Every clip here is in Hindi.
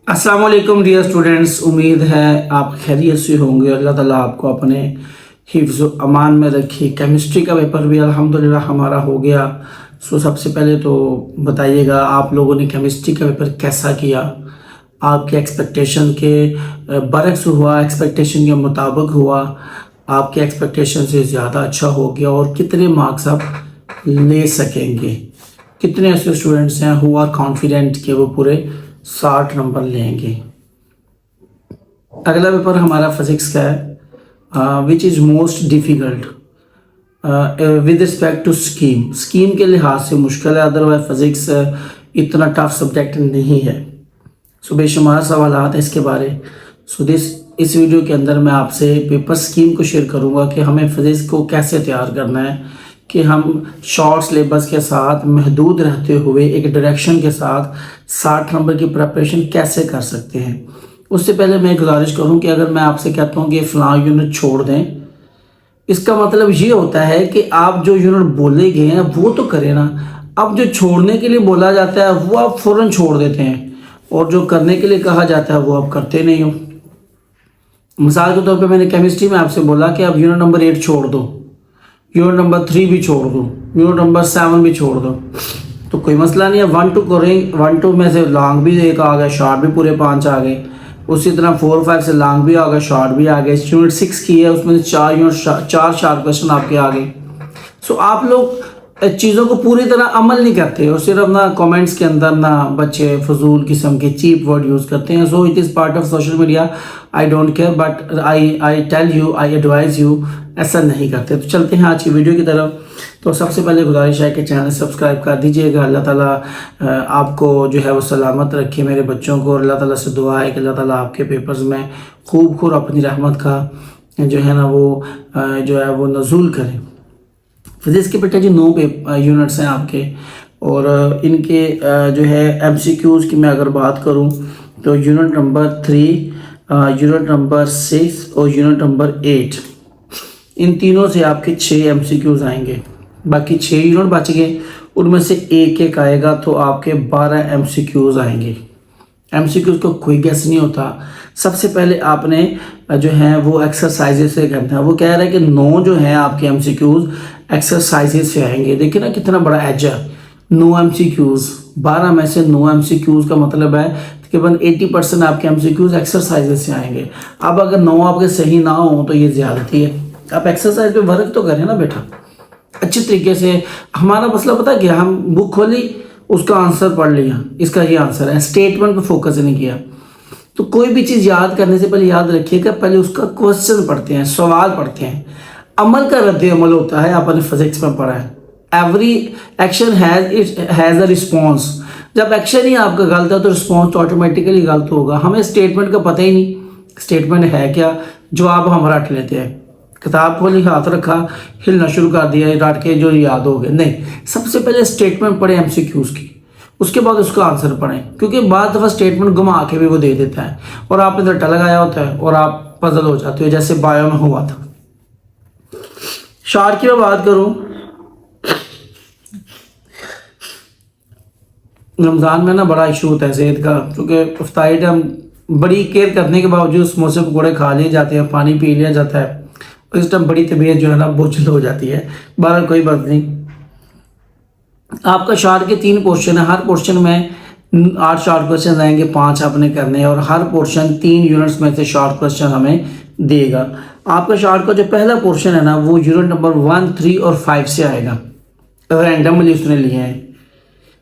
अस्सलाम वालेकुम डियर स्टूडेंट्स, उम्मीद है आप खैरियत से होंगे। अल्लाह ताला आपको अपने हिफ्ज़ व अमान में रखिए। केमिस्ट्री का पेपर भी अल्हम्दुलिल्लाह हमारा हो गया। सबसे पहले तो बताइएगा आप लोगों ने केमिस्ट्री का पेपर कैसा किया। आपके एक्सपेक्टेशन के बरक्स हुआ, एक्सपेक्टेशन के मुताबिक हुआ, आपके एक्सपेक्टेशन से ज़्यादा अच्छा हो गया, और कितने मार्क्स आप ले सकेंगे। कितने ऐसे स्टूडेंट्स हैं हु आर कॉन्फिडेंट कि वो पूरे 60 नंबर लेंगे। अगला पेपर हमारा फिजिक्स का है, which is most difficult with respect to scheme के लिहाज से मुश्किल है। अदरवाइज फिज़िक्स इतना टफ सब्जेक्ट नहीं है। बेशुमार सवाल हैं इसके बारे। इस वीडियो के अंदर मैं आपसे पेपर स्कीम को शेयर करूंगा कि हमें फिज़िक्स को कैसे तैयार करना है, कि हम शॉर्ट सिलेबस के साथ महदूद रहते हुए एक डायरेक्शन के साथ 60 नंबर की प्रिपरेशन कैसे कर सकते हैं। उससे पहले मैं गुजारिश करूं कि अगर मैं आपसे कहता हूं कि फ़लाँ यूनिट छोड़ दें, इसका मतलब ये होता है कि आप जो यूनिट बोले गए हैं वो तो करें ना। अब जो छोड़ने के लिए बोला जाता है वो आप फ़ौरन छोड़ देते हैं, और जो करने के लिए कहा जाता है वो आप करते नहीं हो। मिसाल के तौर पे मैंने केमिस्ट्री में आपसे बोला कि आप यूनिट नंबर 8 छोड़ दो, यूनिट नंबर 3 भी छोड़ दो, यूनिट नंबर 7 भी छोड़ दो, तो कोई मसला नहीं है। 1-2 करें, 1-2 में से लॉन्ग भी एक आ गया, शॉर्ट भी पूरे 5 आ गए। उसी तरह 4-5 से लॉन्ग भी आ गया, शॉर्ट भी आ गए। यूनिट 6 की है, उसमें से 4 शार्प क्वेश्चन आपके आ गए। आप लोग चीज़ों को पूरी तरह अमल नहीं करते हो, सिर्फ ना कमेंट्स के अंदर ना बच्चे फजूल किस्म के चीप वर्ड यूज़ करते हैं। It is part of social media, I don't care, but I tell you, I advise you, ऐसा नहीं करते। तो चलते हैं आज की वीडियो की तरफ। तो सबसे पहले गुजारिश है कि चैनल सब्सक्राइब कर दीजिएगा। अल्लाह ताला आपको जो है वो सलामत रखे, मेरे बच्चों को। अल्लाह ताला से दुआ है कि अल्लाह ताला आपके पेपर्स में खूब अपनी रहमत का जो है ना वो जो है वो नज़ूल करें। फिजिक्स के बेटा जी 9 यूनिट्स हैं आपके, और इनके जो है एमसीक्यूज़ की मैं अगर बात करूं तो यूनिट नंबर 3, यूनिट नंबर 6 और यूनिट नंबर 8, इन तीनों से आपके 6 एमसीक्यूज़ आएंगे। बाकी 6 यूनिट बच गए, उनमें से एक एक आएगा, तो आपके 12 एमसीक्यूज़ आएंगे। एमसीक्यूज़ को कोई गेस नहीं होता। सबसे पहले आपने जो है वो एक्सरसाइजेज से करना है। वो कह रहा है कि 9 जो है आपके एमसीक्यूज़ एक्सरसाइजेज से आएंगे। देखिए ना कितना बड़ा एज है। 9 एमसीक्यूज़, 12 में से 9 एमसीक्यूज़ का मतलब है तकरीबन 80% आपके एमसीक्यूज़ एक्सरसाइजेज से आएंगे। अब अगर 9 आपके सही ना हो तो ये ज़्यादती है। आप एक्सरसाइज पे वर्क तो करें ना बेटा अच्छी तरीके से। हमारा मसला पता है क्या, हम बुक खोली, उसका आंसर पढ़ लिया, इसका ये आंसर है, स्टेटमेंट पे फोकस नहीं किया। तो कोई भी चीज़ याद करने से पहले याद रखिएगा, पहले उसका क्वेश्चन पढ़ते हैं, सवाल पढ़ते हैं। अमल का रद्द अमल होता है, आपने फिजिक्स में पढ़ा है। Every action has a response. जब एक्शन ही आपका गलत है तो रिस्पॉन्स तो ऑटोमेटिकली गलत होगा। हमें स्टेटमेंट का पता ही नहीं, स्टेटमेंट है क्या, जवाब हम रट लेते हैं। किताब खोली, हाथ रखा, हिलना शुरू कर दिया, रट के जो याद हो गए। नहीं, सबसे पहले स्टेटमेंट पढ़े एमसीक्यूज़ की, उसके बाद उसका आंसर पढ़ें, क्योंकि बाद दफ़ा स्टेटमेंट घुमा के भी वो दे देता है और आपने रट्टा लगाया होता है और आप पजल हो जाते हो, जैसे बायो में हुआ था। शॉर्ट की मैं बात करूं, रमज़ान में ना बड़ा इशू होता है सेहत का, क्योंकि इफ्तारी टाइम बड़ी केयर करने के बावजूद समोसे पकौड़े खा लिए जाते हैं, पानी पी लिया जाता है, इस टाइम बड़ी तबीयत जो है ना बोझिल हो जाती है। बहरहाल कोई बात नहीं। आपका शॉर्ट के 3 पोर्शन है, हर पोर्शन में 8 शॉर्ट क्वेश्चन आएंगे, 5 आपने करने हैं, और हर पोर्शन 3 यूनिट्स में से शॉर्ट क्वेश्चन हमें देगा। आपका शॉर्ट का जो पहला पोर्शन है ना वो यूनिट नंबर 1, 3 और 5 से आएगा। रैंडमली उसने लिए हैं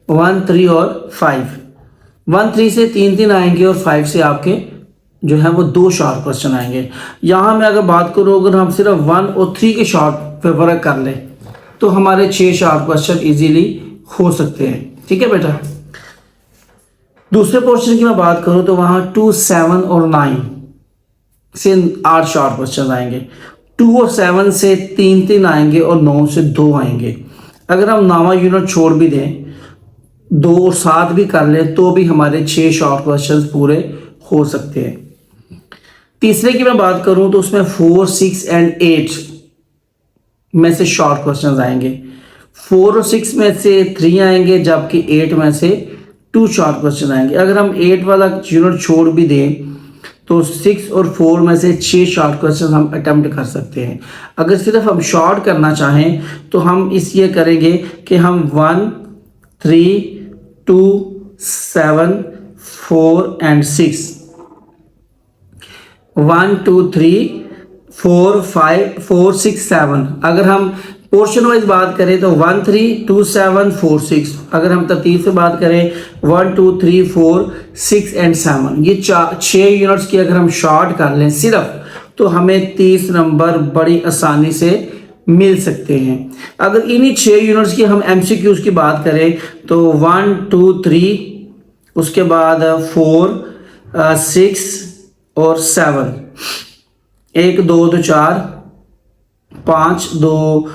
1, 3 और 5। 1, 3 से 3 आएंगे, और 5 से आपके जो है वो 2 शॉर्ट क्वेश्चन आएंगे। यहाँ मैं अगर बात करूँ, अगर हम सिर्फ 1 और 3 के शॉर्ट पे वर्क कर लें तो हमारे 6 शॉर्ट क्वेश्चन इजीली हो सकते हैं। ठीक है बेटा। दूसरे पोर्शन की मैं बात करूँ तो वहाँ 2, 7 और 9 से 8 शॉर्ट क्वेश्चन आएंगे। 2 और 7 से 3 आएंगे, और 9 से 2 आएंगे। अगर हम 9वां यूनिट छोड़ भी दें, 2 और 7 भी कर लें, तो भी हमारे 6 शॉर्ट क्वेश्चन पूरे हो सकते हैं। तीसरे की मैं बात करूं तो उसमें 4, 6 एंड 8 में से शॉर्ट क्वेश्चंस आएंगे। 4 और 6 में से 3 आएंगे, जबकि 8 में से 2 शॉर्ट क्वेश्चन आएंगे। अगर हम 8 वाला यूनिट छोड़ भी दें तो 6 और 4 में से 6 शॉर्ट क्वेश्चन हम अटेम्प्ट कर सकते हैं। अगर सिर्फ हम शॉर्ट करना चाहें तो हम ये करेंगे कि हम 1, 3, 2, 7, 4 एंड 6, 1, 2, 3, 4, 5, 4, 6, 7। अगर हम पोर्शन वाइज बात करें तो 1, 3, 2, 7, 4, 6। अगर हम तरतीब से बात करें 1, 2, 3, 4, 6 एंड 7, ये 6 यूनिट्स की अगर हम शॉर्ट कर लें सिर्फ, तो हमें 30 नंबर बड़ी आसानी से मिल सकते हैं। अगर इन्हीं 6 यूनिट्स की हम MCQs की बात करें तो 1, 2, 3, उसके बाद 4, 6 और 7, 1, 2, 4, 5, 2,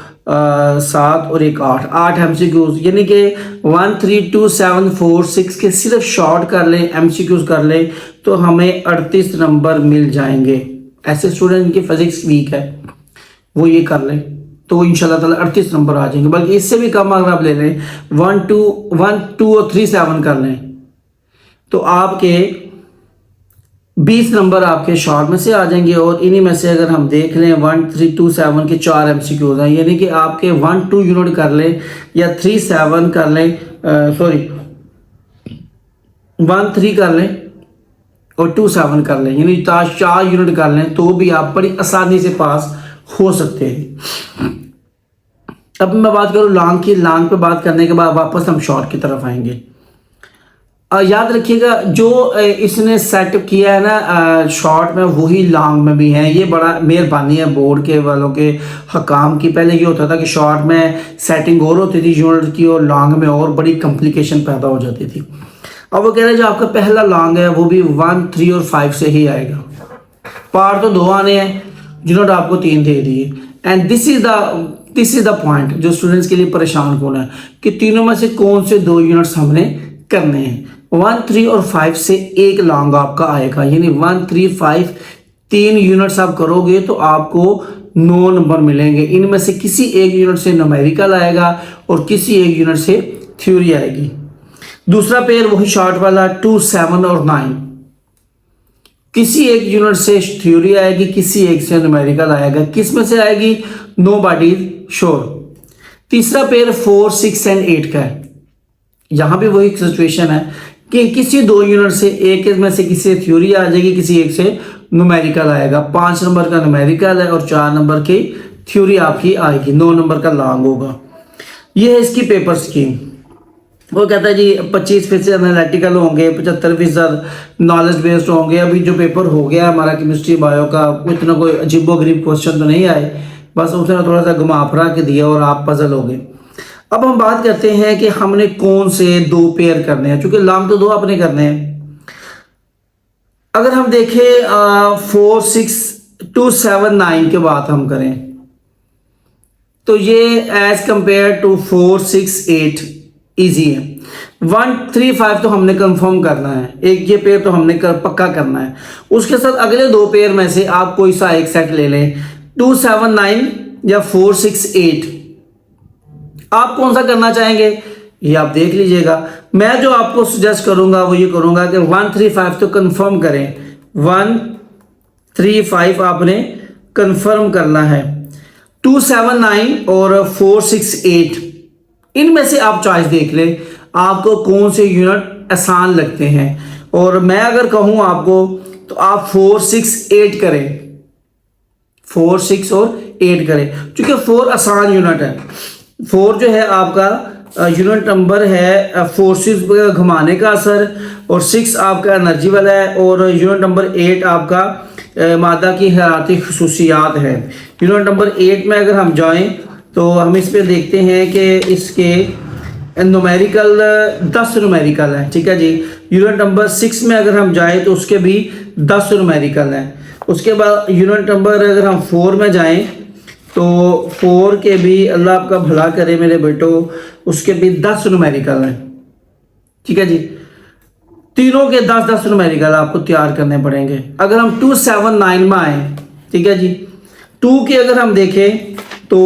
7 और 1, 8 MCQs, यानी कि 1, 3, 2, 7, 4, 6 के सिर्फ शॉर्ट कर लें, MCQs कर लें तो हमें 38 नंबर मिल जाएंगे। ऐसे स्टूडेंट की फिजिक्स वीक है वो ये कर लें तो इंशाल्लाह ताला 38 नंबर आ जाएंगे। बल्कि इससे भी कम अगर आप ले लें 1, 2 और 3, 7 कर लें तो आपके 20 नंबर आपके शॉर्ट में से आ जाएंगे। और इन्हीं में से अगर हम देख लें 1, 3, 2, 7 के 4 MCQs हैं, यानी कि आपके 1, 2 यूनिट कर लें या 3, 7 कर लें, 1, 3 कर लें और 2, 7 कर लें, यानी 4 यूनिट कर लें तो भी आप बड़ी आसानी से पास हो सकते हैं। अब मैं बात करूँ लॉन्ग की। लॉन्ग पे बात करने के बाद वापस हम शॉर्ट की तरफ आएंगे। याद रखिएगा जो इसने सेटअप किया है ना शॉर्ट में, वही लॉन्ग में भी है। ये बड़ा मेहरबानी है बोर्ड के वालों के हकाम की। पहले ये होता था कि शॉर्ट में सेटिंग और होती थी यूनिट की और लॉन्ग में और बड़ी कॉम्प्लिकेशन पैदा हो जाती थी। अब वो कह रहे हैं जो आपका पहला लॉन्ग है वो भी 1, 3 और 5 से ही आएगा। पार्ट तो 2 आने हैं, यूनिट आपको 3 दे दिए। And this is the point जो स्टूडेंट्स के लिए परेशान कौन है कि तीनों में से कौन से 2 यूनिट्स हमने करने हैं। 1, 3 और 5 से एक लॉन्ग आपका आएगा, यानी 1, 3, 5 3 यूनिट्स आप करोगे तो आपको 9 नंबर मिलेंगे। इनमें से किसी एक यूनिट से न्यूमेरिकल आएगा और किसी एक यूनिट से थ्योरी आएगी। दूसरा पेयर वही शॉर्ट वाला 2, 7 और 9, किसी एक यूनिट से थ्योरी आएगी, किसी एक से न्यूमेरिकल आएगा। किस में से आएगी नोबॉडी श्योर। तीसरा पेयर 4, 6 एंड 8 का है। यहां भी वही सिचुएशन है कि किसी 2 यूनिट से एक में से किसी से थ्योरी आ जाएगी, किसी एक से न्यूमेरिकल आएगा। 5 नंबर का न्यूमेरिकल है और 4 नंबर की थ्योरी आपकी आएगी। 9 नंबर का लॉन्ग होगा। ये है इसकी पेपर स्कीम। वो कहता है जी 25% एनालिटिकल होंगे, 75% नॉलेज बेस्ड होंगे। अभी जो पेपर हो गया हमारा केमिस्ट्री बायो का, इतना कोई अजीबोगरीब क्वेश्चन तो नहीं आए, बस उसने थोड़ा सा घुमा फिरा के दिया और आप पजल हो गए। अब हम बात करते हैं कि हमने कौन से 2 पेयर करने हैं, क्योंकि लॉन्ग तो 2 अपने करने हैं। अगर हम देखें 4, 6, 2, 7, 9 के बाद हम करें तो ये एज कंपेयर टू 4, 6, 8 इजी है। 1, 3, 5 तो हमने कंफर्म करना है, एक ये पेयर तो हमने पक्का करना है। उसके साथ अगले 2 पेयर में से आप कोई सा एक सेट ले लें, 2, 7, 9 या 4, 6, 8। आप कौन सा करना चाहेंगे ये आप देख लीजिएगा। मैं जो आपको सजेस्ट करूंगा वो ये करूंगा कि 1, 3, 5 तो कंफर्म करें। 1, 3, 5 आपने कंफर्म करना है। 2, 7, 9 और 4, 6, 8 इनमें से आप चॉइस देख लें आपको कौन से यूनिट आसान लगते हैं। और मैं अगर कहूं आपको तो आप 4, 6, 8 करें। 4, 6 और 8 करें क्योंकि 4 आसान यूनिट है। 4 जो है आपका यूनिट नंबर है फोर्सेस घुमाने का असर, और 6 आपका एनर्जी वाला है, और यूनिट नंबर 8 आपका मादा की हरारती खसूसियात है। यूनिट नंबर 8 में अगर हम जाएं तो हम इस पे देखते हैं कि इसके न्यूमेरिकल 10 न्यूमेरिकल है, ठीक है जी। यूनिट नंबर 6 में अगर हम जाएं तो उसके भी 10 न्यूमेरिकल हैं। उसके बाद यूनिट नंबर अगर हम 4 में जाएं तो 4 के भी अल्लाह आपका भला करे मेरे बेटो, उसके भी 10 न्यूमेरिकल हैं, ठीक है जी। तीनों के 10-10 न्यूमेरिकल आपको तैयार करने पड़ेंगे। अगर हम 2, 7, 9 में आए, ठीक है जी, 2 के अगर हम देखें तो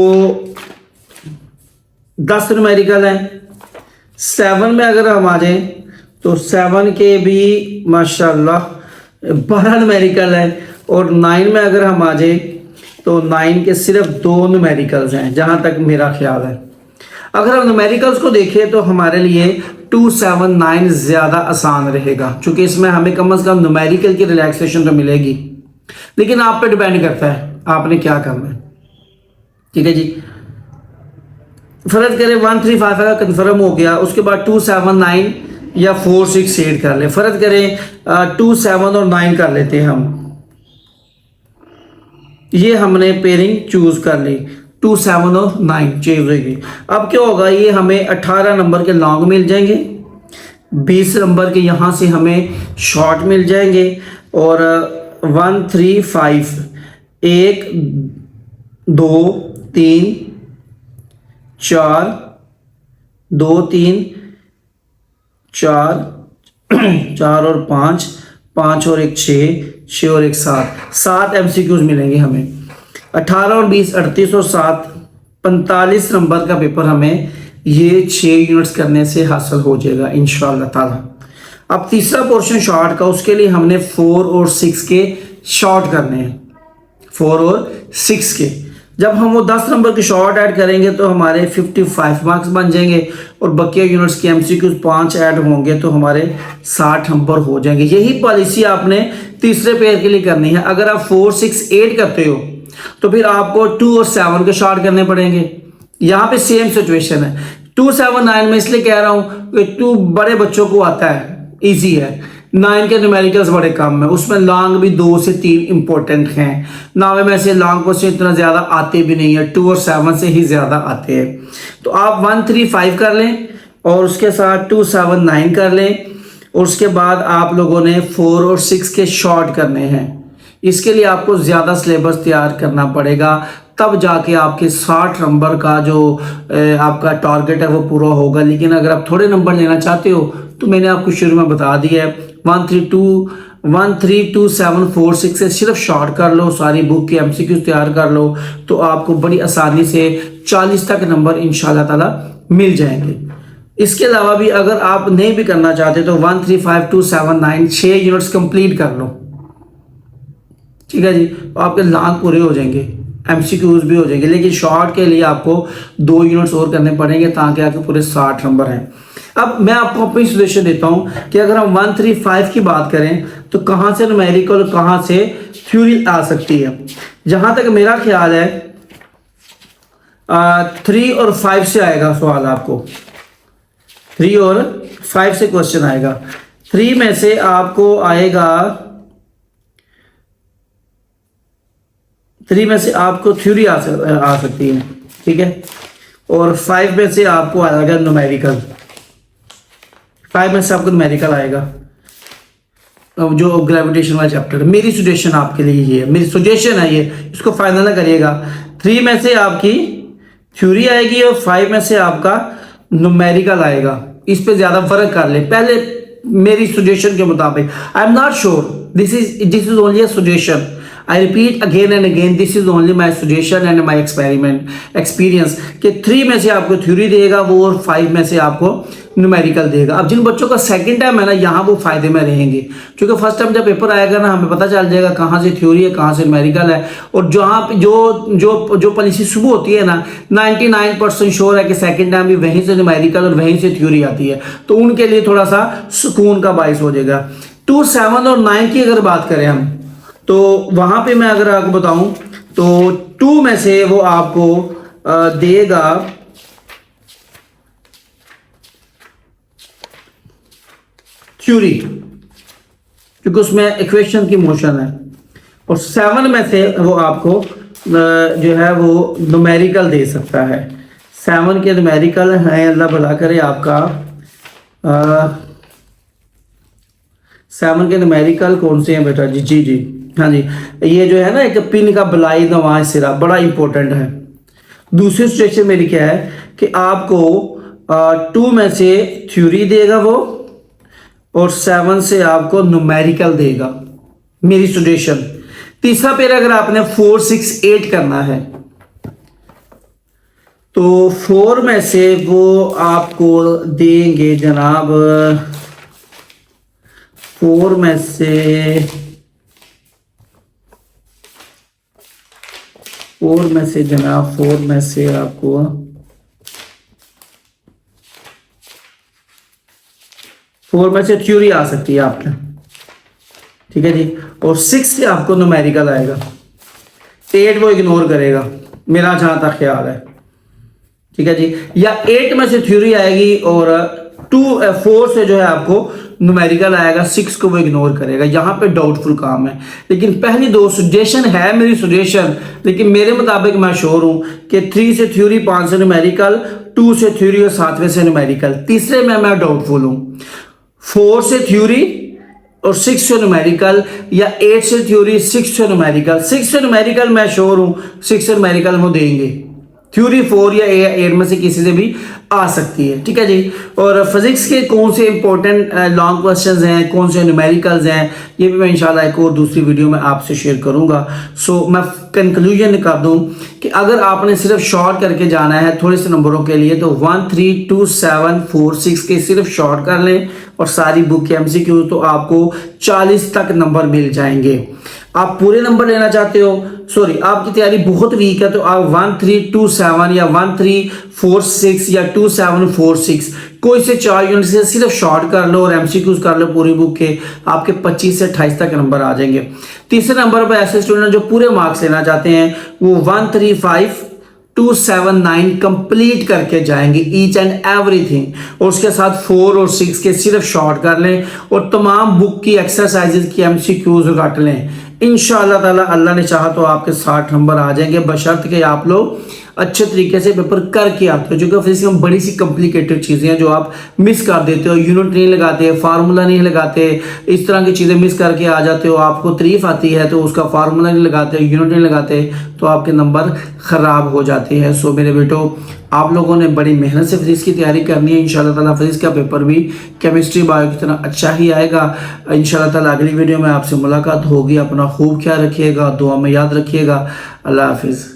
10 न्यूमेरिकल हैं। 7 में अगर हम आ जाएं तो 7 के भी माशाल्लाह 12 न्यूमेरिकल है, और 9 में अगर हम आ जाए तो 9 के सिर्फ 2 न्यूमेरिकल्स हैं जहाँ तक मेरा ख्याल है। अगर हम न्यूमेरिकल्स को देखें तो हमारे लिए 279 ज़्यादा आसान रहेगा, क्योंकि इसमें हमें कम से कम न्यूमेरिकल की रिलैक्सेशन तो मिलेगी, लेकिन आप पे डिपेंड करता है आपने क्या करना है। ठीक है जी, फ़र्ज करें 135 का कन्फर्म हो गया, उसके बाद 279 या 468 कर ले। फ़र्ज करें 27 और 9 कर लेते हैं हम, ये हमने पेयरिंग चूज़ कर ली, 27 और 9 चेंज होगी। अब क्या होगा, ये हमें 18 नंबर के लॉन्ग मिल जाएंगे, 20 नंबर के यहाँ से हमें शॉर्ट मिल जाएंगे, और 135 1 2 3 4 2 3 4 4 और 5 5 और 1 6 6 और 1 7 MCQs मिलेंगे हमें। 18 और 20 38 और 7 45 नंबर का पेपर हमें ये 6 यूनिट्स करने से हासिल हो जाएगा इंशाअल्लाह ताला। अब तीसरा पोर्शन शॉर्ट का, उसके लिए हमने 4 और 6 के शॉर्ट करने हैं, 4 और 6 के। जब हम वो 10 नंबर के शॉर्ट ऐड करेंगे तो हमारे 55 मार्क्स बन जाएंगे, और बकिया यूनिट्स के MCQs 5 ऐड होंगे तो हमारे 60 नंबर हो जाएंगे। यही पॉलिसी आपने तीसरे पेयर के लिए करनी है। अगर आप 4 6 8 करते हो तो फिर आपको 2 और 7 के शॉर्ट करने पड़ेंगे। यहाँ पे सेम सिचुएशन है। 2 7 9 में इसलिए कह रहा हूँ कि 2 बड़े बच्चों को आता है, ईजी है। 9 के न्यूमेरिकल्स बड़े कम है, उसमें लॉन्ग भी 2 से 3 इंपॉर्टेंट हैं। 9 में से लॉन्ग क्वेश्चन इतना ज़्यादा आते भी नहीं है, 2 और 7 से ही ज़्यादा आते हैं। तो आप 135 कर लें और उसके साथ 2 7 9 कर लें, और उसके बाद आप लोगों ने 4 और 6 के शॉर्ट करने हैं। इसके लिए आपको ज़्यादा सिलेबस तैयार करना पड़ेगा, तब जाके आपके 60 नंबर का जो आपका टारगेट है वो पूरा होगा। लेकिन अगर आप थोड़े नंबर लेना चाहते हो तो मैंने आपको शुरू में बता दिया है, 1321746 से सिर्फ शॉर्ट कर लो, सारी बुक के MCQs तैयार कर लो, तो आपको बड़ी आसानी से 40 तक नंबर इंशाल्लाह ताला मिल जाएंगे। इसके अलावा भी अगर आप नहीं भी करना चाहते तो 135 6 यूनिट्स कंप्लीट कर लो। ठीक है जी, तो आपके लॉन्ग पूरे हो जाएंगे, MCQs भी हो जाएंगे, लेकिन शॉर्ट के लिए आपको 2 यूनिट्स और करने पड़ेंगे ताकि आपके पूरे 60 नंबर हैं। अब मैं आपको अपनी सजेशन देता हूं कि अगर हम 135 की बात करें तो कहां से न्यूमेरिकल और कहां से थ्योरी आ सकती है। जहां तक मेरा ख्याल है 3 और 5 से आएगा सवाल, आपको 3 और 5 से क्वेश्चन आएगा। 3 में से आपको आएगा, 3 में से आपको थ्योरी आ सकती है, ठीक है, और 5 में से आपको आएगा न्यूमेरिकल। 5 में से आपको न्यूमेरिकल आएगा, जो ग्रेविटेशन वाला चैप्टर है। मेरी सजेशन आपके लिए ये है, मेरी सजेशन है ये, इसको फाइनल ना करिएगा। 3 में से आपकी थ्योरी आएगी और 5 में से आपका न्यूमेरिकल आएगा। इस पे ज्यादा फर्क कर ले पहले, मेरी सजेशन के मुताबिक। I am not sure, this is only a suggestion. I repeat again and again, this is only my suggestion and my experience कि 3 में से आपको थ्योरी देगा वो, और 5 में से आपको न्यूमेरिकल देगा। अब जिन बच्चों का सेकंड टाइम है ना, यहाँ वो फायदे में रहेंगे, क्योंकि फर्स्ट टाइम जब पेपर आएगा ना, हमें पता चल जाएगा कहाँ से थ्योरी है कहाँ से न्यूमेरिकल है। और जहाँ पे जो पॉलिसी शुरू होती है ना, 99% श्योर है कि सेकंड टाइम भी वहीं से न्यूमेरिकल और वहीं से थ्योरी आती है, तो उनके लिए थोड़ा सा सुकून का बायस हो जाएगा। 2 7 और 9 की अगर बात करें हम, तो वहां पे मैं अगर आपको बताऊं तो 2 में से वो आपको देगा थ्योरी, क्योंकि उसमें इक्वेशन की मोशन है, और 7 में से वो आपको जो है वो न्यूमेरिकल दे सकता है। 7 के न्यूमेरिकल हैं, अल्लाह भला करे आपका। 7 के न्यूमेरिकल कौन से हैं बेटा जी? जी जी हाँ जी, ये जो है ना, एक पिन का बलाई नवा सिरा, बड़ा इंपॉर्टेंट है। दूसरी सिचुएशन मेरी क्या है कि आपको 2 में से थ्योरी देगा वो, और 7 से आपको न्यूमेरिकल देगा, मेरी सजेशन। तीसरा पेयर अगर आपने 4 6 8 करना है तो 4 में से वो आपको देंगे जनाब 4 में से 4 में से जनाब 4 में से आपको 4 में से थ्योरी आ सकती है आपने, ठीक है जी। और 6 से आपको न्यूमेरिकल आएगा, 8 वो इग्नोर करेगा मेरा जहां तक ख्याल है, ठीक है जी। या 8 में से थ्योरी आएगी और 4 से जो है आपको न्यूमेरिकल आएगा, 6 को वो इग्नोर करेगा। यहाँ पे डाउटफुल काम है, लेकिन पहली दो सजेशन है मेरी सजेशन, लेकिन मेरे मुताबिक मैं श्योर हूँ कि 3 से थ्योरी, 5 से न्यूमेरिकल, 2 से थ्योरी और 7वें से न्यूमेरिकल। तीसरे में मैं डाउटफुल हूँ, 4 से थ्योरी और 6 से न्यूमेरिकल, या 8 से थ्योरी, 6 से न्यूमेरिकल। 6 से न्यूमेरिकल मैं श्योर हूँ 6 से न्यूमेरिकल वो देंगे, थ्योरी 4 या 8 में से किसी से भी आ सकती है, ठीक है जी। और फिजिक्स के कौन से इंपॉर्टेंट लॉन्ग क्वेश्चंस हैं, कौन से न्यूमेरिकल्स हैं, ये भी मैं इंशाल्लाह एक और दूसरी वीडियो में आपसे शेयर करूंगा। सो मैं कंक्लूजन कर दूं कि अगर आपने सिर्फ शॉर्ट करके जाना है थोड़े से नंबरों के लिए, तो 1 3 2 7 4 6 के सिर्फ शॉर्ट कर लें और सारी बुक के एमसीक्यू, तो आपको 40 तक नंबर मिल जाएंगे। आप पूरे नंबर लेना चाहते हो, सॉरी आपकी तैयारी बहुत वीक है, तो आप 1 3 2 7 या 1 3 4 6 या 2 7 4 6 कोई से 4 यूनिट से सिर्फ शॉर्ट कर लो और एमसीक्यूज कर लो पूरी बुक के, आपके 25 से 28 तक नंबर आ जाएंगे। तीसरे नंबर पर ऐसे स्टूडेंट जो पूरे मार्क्स लेना चाहते हैं वो 1 3 5 2 7 9 कंप्लीट करके जाएंगे ईच एंड एवरीथिंग, और उसके साथ 4 और 6 के सिर्फ शॉर्ट कर लें और तमाम बुक की एक्सरसाइजेज की एमसीक्यूज रट लें। इंशाअल्लाह ताला अल्लाह ने चाहा तो आपके 60 नंबर आ जाएंगे, बशर्ते कि आप लोग अच्छे तरीके से पेपर करके आते हो। जो कि फिजिक्स में बड़ी सी कॉम्प्लिकेटेड चीज़ें हैं जो आप मिस कर देते हो, यूनिट नहीं लगाते, फार्मूला नहीं लगाते, इस तरह की चीज़ें मिस करके आ जाते हो। आपको तारीफ आती है तो उसका फार्मूला नहीं लगाते, यूनिट नहीं लगाते, तो आपके नंबर ख़राब हो जाते हैं। सो मेरे बेटो, आप लोगों ने बड़ी मेहनत से फिजिक्स की तैयारी करनी है। इंशाल्लाह ताला फिजिक्स का पेपर भी केमिस्ट्री बायो की तरह अच्छा ही आएगा। इंशाल्लाह ताला अगली वीडियो में आपसे मुलाकात होगी। अपना खूब ख्याल रखिएगा, दुआ में याद रखिएगा। अल्लाह हाफिज़।